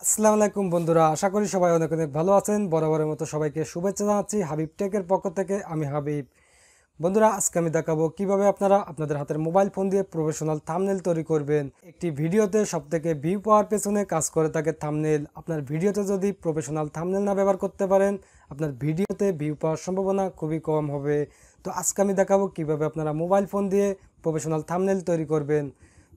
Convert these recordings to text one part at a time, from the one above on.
আসসালামু আলাইকুম বন্ধুরা, আশা করি সবাই অনেক অনেক ভালো আছেন। বরাবরের মতো সবাইকে শুভেচ্ছা জানাচ্ছি হাবিব টেকের পক্ষ থেকে। আমি হাবিব। বন্ধুরা, আজকে আমি দেখাবো কিভাবে আপনারা আপনাদের হাতের মোবাইল ফোন দিয়ে প্রফেশনাল থাম্বনেল তৈরি করবেন। একটি ভিডিওতে সবথেকে ভিউ পাওয়ার পেছনে কাজ করে থাকে থাম্বনেল। আপনার ভিডিওতে যদি প্রফেশনাল থাম্বনেল না ব্যবহার করতে পারেন, আপনার ভিডিওতে ভিউ পাওয়ার সম্ভাবনা খুবই কম হবে। তো আজকে আমি দেখাবো কিভাবে আপনারা মোবাইল ফোন দিয়ে প্রফেশনাল থাম্বনেল তৈরি করবেন।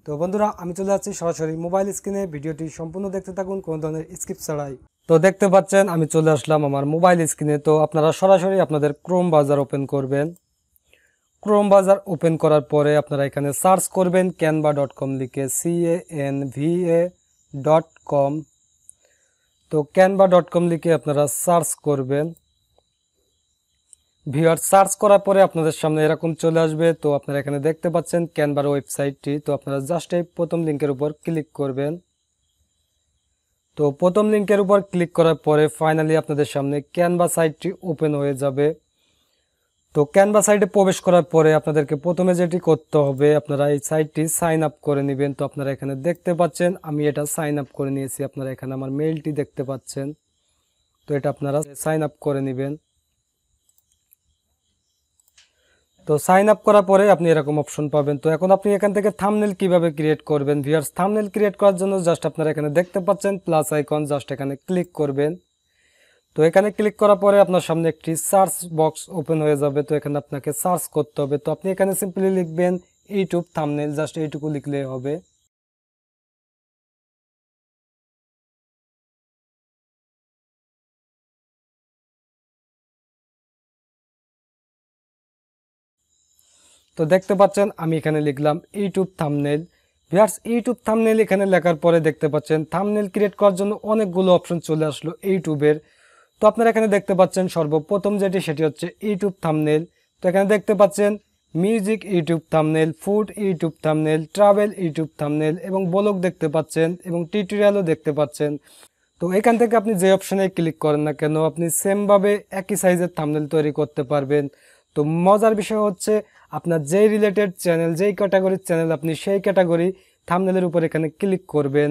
তো বন্ধুরা, আমি চলে যাচ্ছি সরাসরি মোবাইল স্ক্রিনে। ভিডিওটি সম্পূর্ণ দেখতে থাকুন কোনো ধরনের স্কিপ ছাড়াই। তো দেখতে পাচ্ছেন আমি চলে আসলাম আমার মোবাইল স্ক্রিনে। তো আপনারা সরাসরি আপনাদের ক্রোম ব্রাউজার ওপেন করবেন। ক্রোম ব্রাউজার ওপেন করার পরে আপনারা এখানে সার্চ করবেন canva.com লিখে, canva.com। তো canva.com লিখে আপনারা সার্চ করবেন। ভিউয়ার সার্চ করার পরে আপনাদের সামনে এরকম চলে আসবে। তো আপনারা এখানে দেখতে পাচ্ছেন ক্যানভার ওয়েবসাইটটি। তো আপনারা জাস্ট এই প্রথম লিঙ্কের উপর ক্লিক করবেন। তো প্রথম লিঙ্কের উপর ক্লিক করার পরে ফাইনালি আপনাদের সামনে ক্যানভা সাইটটি ওপেন হয়ে যাবে। তো ক্যানভা সাইটে প্রবেশ করার পরে আপনাদেরকে প্রথমে যেটি করতে হবে, আপনারা এই সাইটটি সাইন আপ করে নেবেন। তো আপনারা এখানে দেখতে পাচ্ছেন আমি এটা সাইন আপ করে নিয়েছি। আপনারা এখানে আমার মেইলটি দেখতে পাচ্ছেন। তো এটা আপনারা সাইন আপ করে নেবেন। তো সাইন আপ করার পরে আপনি এরকম অপশন পাবেন। তো এখন আপনি এখান থেকে থাম্বনেল কিভাবে ক্রিয়েট করবেন। ভিউয়ার্স, থাম্বনেল ক্রিয়েট করার জন্য জাস্ট আপনারা এখানে দেখতে পাচ্ছেন প্লাস আইকন, জাস্ট এখানে ক্লিক করবেন। তো এখানে ক্লিক করার পরে আপনার সামনে একটি সার্চ বক্স ওপেন হয়ে যাবে। তো এখানে আপনাকে সার্চ করতে হবে। তো আপনি এখানে সিম্পলি লিখবেন ইউটিউব থাম্বনেল, জাস্ট এইটুকু লিখলেই হবে। তো দেখতে পাচ্ছেন আমি এখানে লিখলাম YouTube thumbnail. Viewers, YouTube thumbnail এখানে লেখার পরে দেখতে পাচ্ছেন থাম্বনেল ক্রিয়েট করার জন্য অনেকগুলো অপশন চলে আসলো ইউটিউবের। তো আপনারা এখানে দেখতে পাচ্ছেন সর্বপ্রথম যেটি সেটি হচ্ছে ইউটিউব থাম্বনেল। তো এখানে দেখতে পাচ্ছেন music YouTube thumbnail, food YouTube thumbnail, travel YouTube thumbnail এবং ব্লগ দেখতে পাচ্ছেন এবং টিউটোরিয়ালও দেখতে পাচ্ছেন। তো এখান থেকে আপনি যে অপশনে ক্লিক করেন না কেন, আপনি সেমভাবে একই সাইজের থাম্বনেল তৈরি করতে পারবেন। তো মজার বিষয় হচ্ছে আপনার যেই রিলেটেড চ্যানেল, যেই ক্যাটাগরির চ্যানেল, আপনি সেই ক্যাটাগরি থাম্বনেলের উপর এখানে ক্লিক করবেন।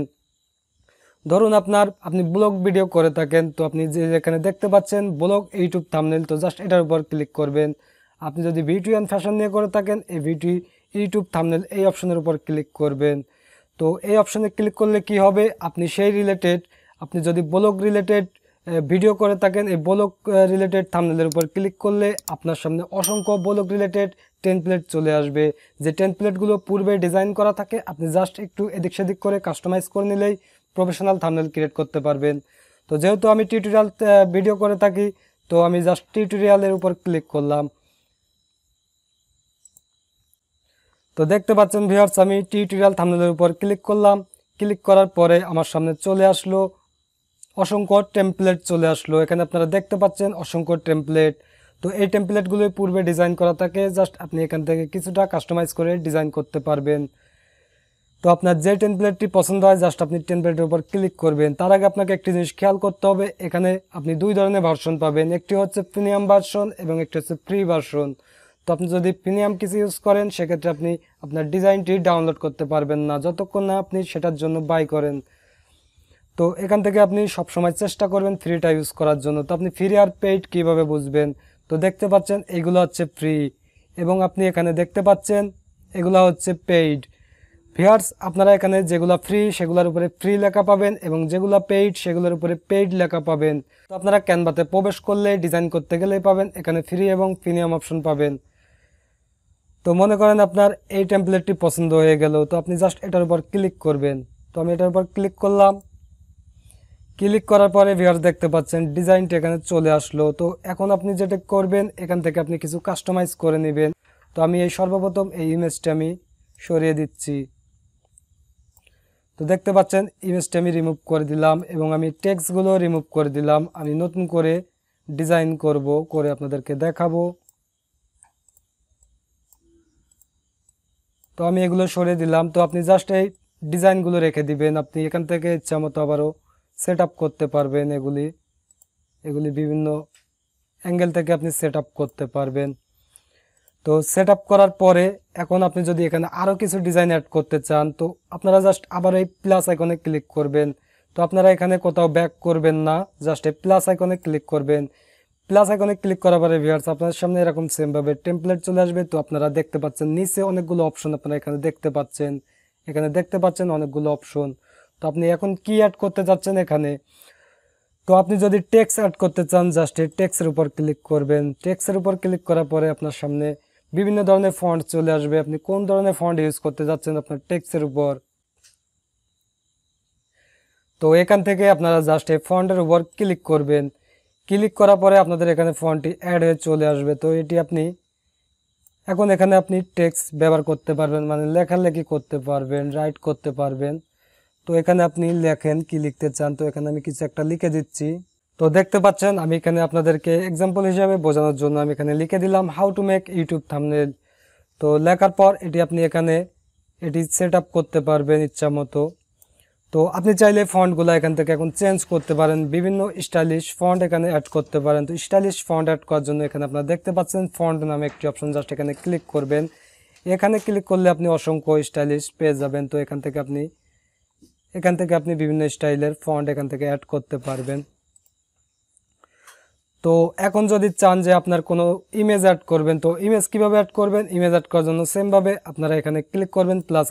ধরুন আপনি ব্লগ ভিডিও করে থাকেন, তো আপনি যে এখানে দেখতে পাচ্ছেন ব্লগ ইউটিউব থাম্বনেল, তো জাস্ট এটার উপর ক্লিক করবেন। আপনি যদি বিউটি অ্যান্ড ফ্যাশন নিয়ে করে থাকেন, এই বিউটি ইউটিউব থাম্বনেল এই অপশনের উপর ক্লিক করবেন। তো এই অপশনে ক্লিক করলে কি হবে, আপনি সেই রিলেটেড, আপনি যদি ব্লগ রিলেটেড ভিডিও করে থাকেন, এই ব্লগ রিলেটেড থাম্বনেলের উপর ক্লিক করলে আপনার সামনে অসংখ্য ব্লগ রিলেটেড টেমপ্লেট চলে আসবে। যে টেমপ্লেটগুলো পূর্বে ডিজাইন করা থাকে, আপনি জাস্ট একটু এদিক সেদিক করে কাস্টমাইজ করে নিলেই প্রফেশনাল থাম্বনেল ক্রিয়েট করতে পারবেন। তো যেহেতু আমি টিউটোরিয়াল ভিডিও করে থাকি, তো আমি জাস্ট টিউটোরিয়ালের উপর ক্লিক করলাম। তো দেখতে পাচ্ছেন ভিউয়ার্স, আমি টিউটোরিয়াল থাম্বনেলের উপর ক্লিক করলাম। ক্লিক করার পরে আমার সামনে চলে আসলো অসংখ্য টেমপ্লেট চলে আসলো। এখানে আপনারা দেখতে পাচ্ছেন অসংখ্য টেমপ্লেট। তো এই টেমপ্লেটগুলো পূর্বে ডিজাইন করা থাকে, জাস্ট আপনি এখান থেকে কিছুটা কাস্টমাইজ করে ডিজাইন করতে পারবেন। তো আপনার যে টেমপ্লেটটি পছন্দ হয়, জাস্ট আপনি টেমপ্লেটের উপর ক্লিক করবেন। তার আগে আপনাকে একটি জিনিস খেয়াল করতে হবে, এখানে আপনি দুই ধরনের ভার্সন পাবেন, একটি হচ্ছে প্রিমিয়াম ভার্সন এবং একটি হচ্ছে ফ্রি ভার্সন। তো আপনি যদি প্রিমিয়াম কিছু ইউজ করেন, সেক্ষেত্রে আপনি আপনার ডিজাইনটি ডাউনলোড করতে পারবেন না যতক্ষণ না আপনি সেটার জন্য বাই করেন। তো এখান থেকে আপনি সবসময় চেষ্টা করবেন ফ্রিটা ইউজ করার জন্য। তো আপনি ফ্রি আর পেইড কীভাবে বুঝবেন, তো দেখতে পাচ্ছেন এগুলো হচ্ছে ফ্রি এবং আপনি এখানে দেখতে পাচ্ছেন এগুলো হচ্ছে পেইড। ভিউয়ার্স, আপনারা এখানে যেগুলো ফ্রি সেগুলোর উপরে ফ্রি লেখা পাবেন এবং যেগুলো পেইড সেগুলোর উপরে পেইড লেখা পাবেন। তো আপনারা ক্যানভাতে প্রবেশ করলে ডিজাইন করতে গেলেই পাবেন এখানে ফ্রি এবং প্রিমিয়াম অপশন পাবেন। তো মনে করেন আপনার এই টেমপ্লেটটি পছন্দ হয়ে গেল, তো আপনি জাস্ট এটার উপর ক্লিক করবেন। তো আমি এটার উপর ক্লিক করলাম। ক্লিক করার পরে ভিউয়ার্স দেখতে পাচ্ছেন ডিজাইনটা এখানে চলে আসলো। তো এখন আপনি যেটা করবেন, এখান থেকে আপনি কিছু কাস্টমাইজ করে নেবেন। তো আমি এই সর্বপ্রথম এই ইমেজটা আমি সরিয়ে দিচ্ছি। তো দেখতে পাচ্ছেন ইমেজটা আমি রিমুভ করে দিলাম এবং আমি টেক্সটগুলো রিমুভ করে দিলাম। আমি নতুন করে ডিজাইন করব, করে আপনাদেরকে দেখাবো। তো আমি এগুলো সরিয়ে দিলাম। তো আপনি জাস্ট এই ডিজাইনগুলো রেখে দিবেন। আপনি এখান থেকে ইচ্ছা মতো আবারও সেট আপ করতে পারবেন। এগুলি বিভিন্ন অ্যাঙ্গেল থেকে আপনি সেট আপ করতে পারবেন। তো সেট আপ করার পরে এখন আপনি যদি এখানে আরও কিছু ডিজাইন অ্যাড করতে চান, তো আপনারা জাস্ট আবার এই প্লাস আইকনে ক্লিক করবেন। তো আপনারা এখানে কোথাও ব্যাক করবেন না, জাস্ট এই প্লাস আইকনে ক্লিক করবেন। প্লাস আইকনে ক্লিক করার পরে ভিউয়ার্স আপনাদের সামনে এরকম সেম ভাবে টেমপ্লেট চলে আসবে। তো আপনারা দেখতে পাচ্ছেন নিচে অনেকগুলো অপশন আপনারা এখানে দেখতে পাচ্ছেন, অনেকগুলো অপশন। তো আপনি এখন কি অ্যাড করতে যাচ্ছেন এখানে, তো আপনি যদি টেক্সট অ্যাড করতে চান জাস্ট এই টেক্সটের উপর ক্লিক করবেন। টেক্সটের উপর ক্লিক করার পরে আপনার সামনে বিভিন্ন ধরনের ফন্ট চলে আসবে, আপনি কোন ধরনের ফন্ট ইউজ করতে যাচ্ছেন আপনার টেক্সটের উপর। তো এখান থেকে আপনারা জাস্ট এই ফন্টের উপর ক্লিক করবেন। ক্লিক করার পরে আপনাদের এখানে ফন্টটি অ্যাড হয়ে চলে আসবে। তো এটি আপনি এখন এখানে আপনি টেক্সট ব্যবহার করতে পারবেন, মানে লেখালেখি করতে পারবেন, রাইট করতে পারবেন। তো এখানে আপনি লেখেন কি লিখতে চান, তো এখানে আমি কিছু একটা লিখে দিচ্ছি। তো দেখতে পাচ্ছেন আমি এখানে আপনাদেরকে এক্সাম্পল হিসেবে বোঝানোর জন্য আমি এখানে লিখে দিলাম how to make YouTube thumbnail. তো লেখার পর এটি আপনি এখানে এটি সেট আপ করতে পারবেন ইচ্ছা মতো। তো আপনি চাইলে ফন্টগুলো এখান থেকে এখন চেঞ্জ করতে পারেন, বিভিন্ন স্টাইলিশ ফন্ট এখানে অ্যাড করতে পারেন। তো স্টাইলিশ ফন্ট অ্যাড করার জন্য এখানে আপনারা দেখতে পাচ্ছেন ফন্ট নামে একটি অপশন, জাস্ট এখানে ক্লিক করবেন। এখানে ক্লিক করলে আপনি অসংখ্য স্টাইলিশ পেয়ে যাবেন। তো এখান থেকে আপনি বিভিন্ন স্টাইলের ফন্ট এখান থেকে অ্যাড করতে পারবেন। তো এখন যদি চান যে আপনার কোনো ইমেজ অ্যাড করবেন, তো ইমেজ কিভাবে অ্যাড করবেন, ইমেজ অ্যাড করার জন্য সেমভাবে আপনারা এখানে ক্লিক করবেন প্লাস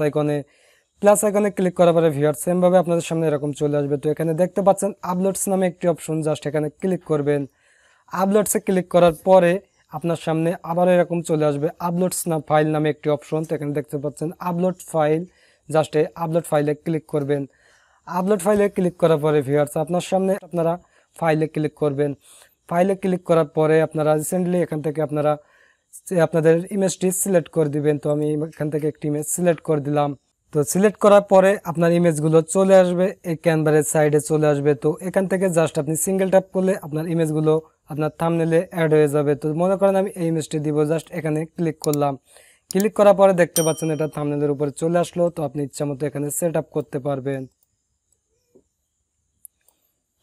আইকনে ক্লিক করার পরে ভিউয়ার সেমভাবে আপনাদের সামনে এরকম চলে আসবে। তো এখানে দেখতে পাচ্ছেন আপলোডস নামে একটি অপশন, জাস্ট এখানে ক্লিক করবেন। আপলোডসে ক্লিক করার পরে আপনার সামনে আবার এরকম চলে আসবে আপলোডস না ফাইল নামে একটি অপশন। তো এখানে দেখতে পাচ্ছেন আপলোড ফাইল, জাস্ট এই আপলোড ফাইলে ক্লিক করবেন। আপলোড ফাইলে ক্লিক করার পরে ভিউয়ার্স আপনার সামনে আপনারা ফাইলে ক্লিক করবেন। ফাইলে ক্লিক করার পরে আপনারা রিসেন্টলি এখান থেকে আপনারা আপনাদের ইমেজটি সিলেক্ট করে দিবেন। তো আমি এখান থেকে একটি ইমেজ সিলেক্ট করে দিলাম। তো সিলেক্ট করার পরে আপনার ইমেজগুলো চলে আসবে এই ক্যানভারের সাইডে চলে আসবে। তো এখান থেকে জাস্ট আপনি সিঙ্গেল ট্যাপ করলে আপনার ইমেজগুলো আপনার থাম্বনেলে অ্যাড হয়ে যাবে। তো মনে করেন আমি এই ইমেজটি দিব, জাস্ট এখানে ক্লিক করলাম। ক্লিক করার পরে দেখতে পাচ্ছেন এটা থাম্বনেলের উপরে চলে আসলো। তো আপনি ইচ্ছা মতো এখানে সেট আপ করতে পারবেন।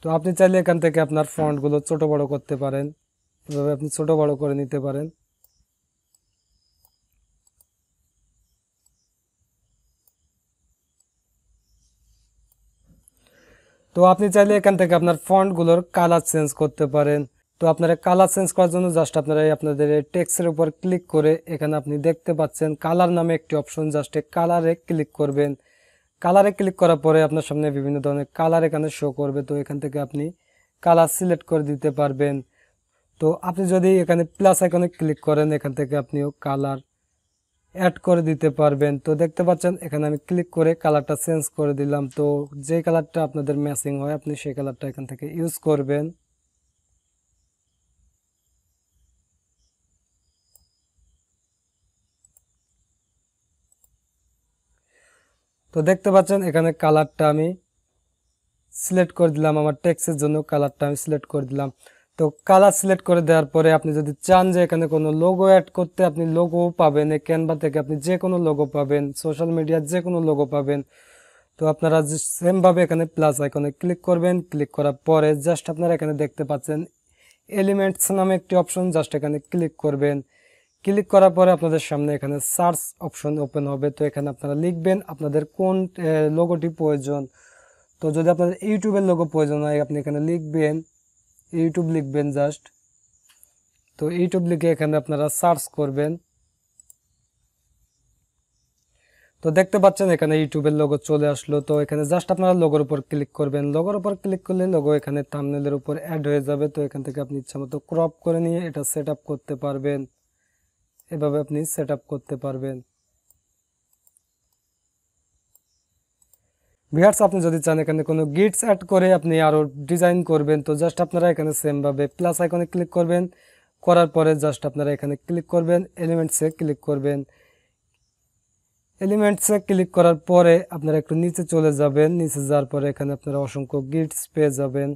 তো আপনি চাইলে এখান থেকে আপনার ফন্টগুলো ছোট বড় করতে পারেন, এভাবে আপনি ছোট বড় করে নিতে পারেন। তো আপনি চাইলে এখান থেকে আপনার ফন্টগুলোর কালার চেঞ্জ করতে পারেন। তো আপনারা কালার চেঞ্জ করার জন্য জাস্ট আপনারা আপনাদের টেক্সটের উপর ক্লিক করে এখানে আপনি দেখতে পাচ্ছেন কালার নামে একটি অপশন, জাস্ট কালারে ক্লিক করবেন। কালারে ক্লিক করার পরে আপনার সামনে বিভিন্ন ধরনের কালার এখানে শো করবে। তো এখান থেকে আপনি কালার সিলেক্ট করে দিতে পারবেন। তো আপনি যদি এখানে প্লাস আইকনে ক্লিক করেন এখান থেকে আপনিও কালার অ্যাড করে দিতে পারবেন। তো দেখতে পাচ্ছেন এখানে আমি ক্লিক করে কালারটা চেঞ্জ করে দিলাম। তো যে কালারটা আপনাদের ম্যাচিং হয় আপনি সেই কালারটা এখান থেকে ইউজ করবেন। তো দেখতে পাচ্ছেন এখানে কালারটা আমি সিলেক্ট করে দিলাম, আমার টেক্সটের জন্য কালারটা আমি সিলেক্ট করে দিলাম। তো কালার সিলেক্ট করে দেওয়ার পরে আপনি যদি চান যে এখানে কোনো লোগো অ্যাড করতে, আপনি লোগো পাবেন এই ক্যানভা থেকে, আপনি যে কোনো লোগো পাবেন, সোশ্যাল মিডিয়ার যে কোনো লোগো পাবেন। তো আপনারা সেমভাবে এখানে প্লাস আইকনে ক্লিক করবেন। ক্লিক করার পরে জাস্ট আপনারা এখানে দেখতে পাচ্ছেন এলিমেন্টস নামে একটি অপশন, জাস্ট এখানে ক্লিক করবেন। ক্লিক করার পরে আপনাদের সামনে এখানে সার্চ অপশন ওপেন হবে। তো এখানে আপনারা লিখবেন আপনাদের কোন লোগোটি প্রয়োজন। তো যদি আপনাদের ইউটিউবের লোগো প্রয়োজন হয় আপনি এখানে লিখবেন ইউটিউব লিখবেন জাস্ট। তো ইউটিউব লিখে এখানে আপনারা সার্চ করবেন। তো দেখতে পাচ্ছেন এখানে ইউটিউবের লোগো চলে আসলো। তো এখানে জাস্ট আপনারা লোগোর উপর ক্লিক করবেন। লোগোর উপর ক্লিক করলে লোগো এখানে থাম্বনেলের উপর অ্যাড হয়ে যাবে। তো এখান থেকে আপনি ইচ্ছামতো ক্রপ করে নিয়ে এটা সেট আপ করতে পারবেন, এভাবে আপনি সেট আপ করতে পারবেন। ভিউয়ার্স আপনি যদি চান এখানে কোনো গিটস অ্যাড করে আপনি আরও ডিজাইন করবেন, তো জাস্ট আপনারা এখানে সেমভাবে প্লাস আইকনে ক্লিক করবেন। করার পরে জাস্ট আপনারা এখানে ক্লিক করবেন, এলিমেন্টসে ক্লিক করবেন। এলিমেন্টসে ক্লিক করার পরে আপনারা একটু নিচে চলে যাবেন। নিচে যাওয়ার পরে এখানে আপনারা অসংখ্য গিটস পেয়ে যাবেন।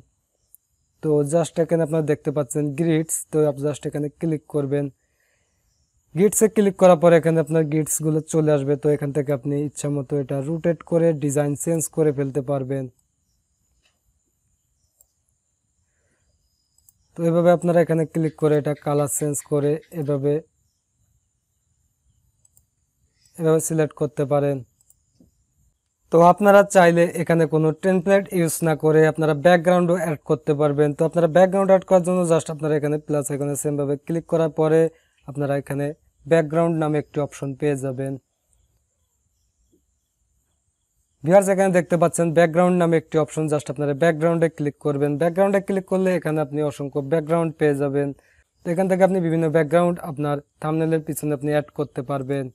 তো জাস্ট এখানে আপনারা দেখতে পাচ্ছেন গিটস। তো জাস্ট এখানে ক্লিক করবেন। গিটসে ক্লিক করার পরে এখানে আপনার গিটসগুলো চলে আসবে। তো এখান থেকে আপনি ইচ্ছা মতো এটা রোটেট করে ডিজাইন চেঞ্জ করে ফেলতে পারবেন। তো এভাবে আপনারা এখানে ক্লিক করে এটা কালার চেঞ্জ করে এভাবে সিলেক্ট করতে পারেন। তো আপনারা চাইলে এখানে কোনো টেমপ্লেট ইউজ না করে আপনারা ব্যাকগ্রাউন্ডও অ্যাড করতে পারবেন। তো আপনারা ব্যাকগ্রাউন্ড অ্যাড করার জন্য জাস্ট আপনারা এখানে প্লাস এখানে সেমভাবে ক্লিক করার পরে আপনারা এখানে ব্যাকগ্রাউন্ড নামে একটি অপশন পেয়ে যাবেন। ভিউয়ার্স এখানে দেখতে পাচ্ছেন ব্যাকগ্রাউন্ড নামে একটি অপশন, জাস্ট আপনারা ব্যাকগ্রাউন্ডে ক্লিক করবেন। ব্যাকগ্রাউন্ডে ক্লিক করলে এখানে আপনি অসংখ্য ব্যাকগ্রাউন্ড পেয়ে যাবেন। তো এখান থেকে আপনি বিভিন্ন ব্যাকগ্রাউন্ড আপনার থাম্বনেলের পিছনে আপনি অ্যাড করতে পারবেন।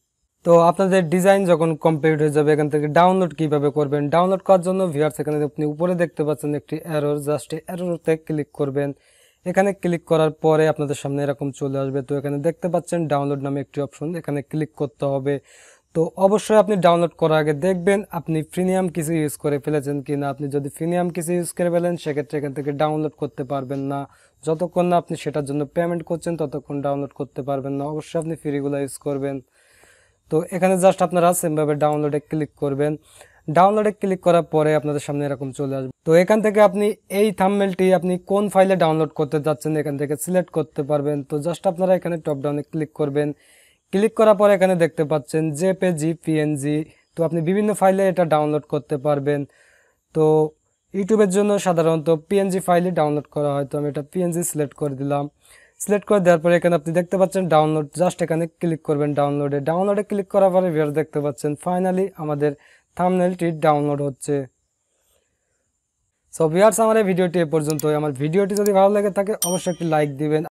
তো আপনাদের ডিজাইন যখন কমপ্লিট হয়ে যাবে এখান থেকে ডাউনলোড কিভাবে করবেন, ডাউনলোড করার জন্য ভিউয়ার্স এখানে আপনি উপরে দেখতে পাচ্ছেন একটি অ্যারো, জাস্ট অ্যারোতে ক্লিক করবেন। এখানে ক্লিক করার পরে আপনাদের সামনে এরকম চলে আসবে। তো এখানে দেখতে পাচ্ছেন ডাউনলোড নামে একটি অপশন, এখানে ক্লিক করতে হবে। তো অবশ্যই আপনি ডাউনলোড করার আগে দেখবেন আপনি প্রিমিয়াম কিছু ইউজ করে ফেলেছেন কিনা। আপনি যদি প্রিমিয়াম কিছু ইউজ করে ফেলেন সেক্ষেত্রে এখান থেকে ডাউনলোড করতে পারবেন না। যতক্ষণ না আপনি সেটার জন্য পেমেন্ট করছেন ততক্ষণ ডাউনলোড করতে পারবেন না। অবশ্যই আপনি ফ্রিগুলো ইউজ করবেন। তো এখানে জাস্ট আপনারা সেমভাবে ডাউনলোডে ক্লিক করবেন। ডাউনলোডে ক্লিক করার পরে আপনাদের সামনে এরকম চলে আসবে। তো এখান থেকে আপনি এই থাম্বনেলটি আপনি কোন ফাইলে ডাউনলোড করতে যাচ্ছেন এখান থেকে সিলেক্ট করতে পারবেন। তো জাস্ট আপনারা এখানে টপ ডাউনে ক্লিক করবেন। ক্লিক করার পরে এখানে দেখতে পাচ্ছেন জেপিজি, পিএনজি। তো আপনি বিভিন্ন ফাইলে এটা ডাউনলোড করতে পারবেন। তো ইউটিউবের জন্য সাধারণত পিএনজি ফাইলে ডাউনলোড করা হয়। তো আমি এটা পিএনজি সিলেক্ট করে দিলাম। সিলেক্ট করে দেওয়ার পরে এখানে আপনি দেখতে পাচ্ছেন ডাউনলোড, জাস্ট এখানে ক্লিক করবেন ডাউনলোডে ক্লিক করার পরে ভিউয়ার দেখতে পাচ্ছেন ফাইনালি আমাদের থাম্বনেলটি ডাউনলোড হচ্ছে। সো ভিউয়ার্স আমার এই ভিডিওটি এ পর্যন্তই। আমার ভিডিওটি যদি ভালো লেগে থাকে অবশ্যই একটি লাইক দিবেন।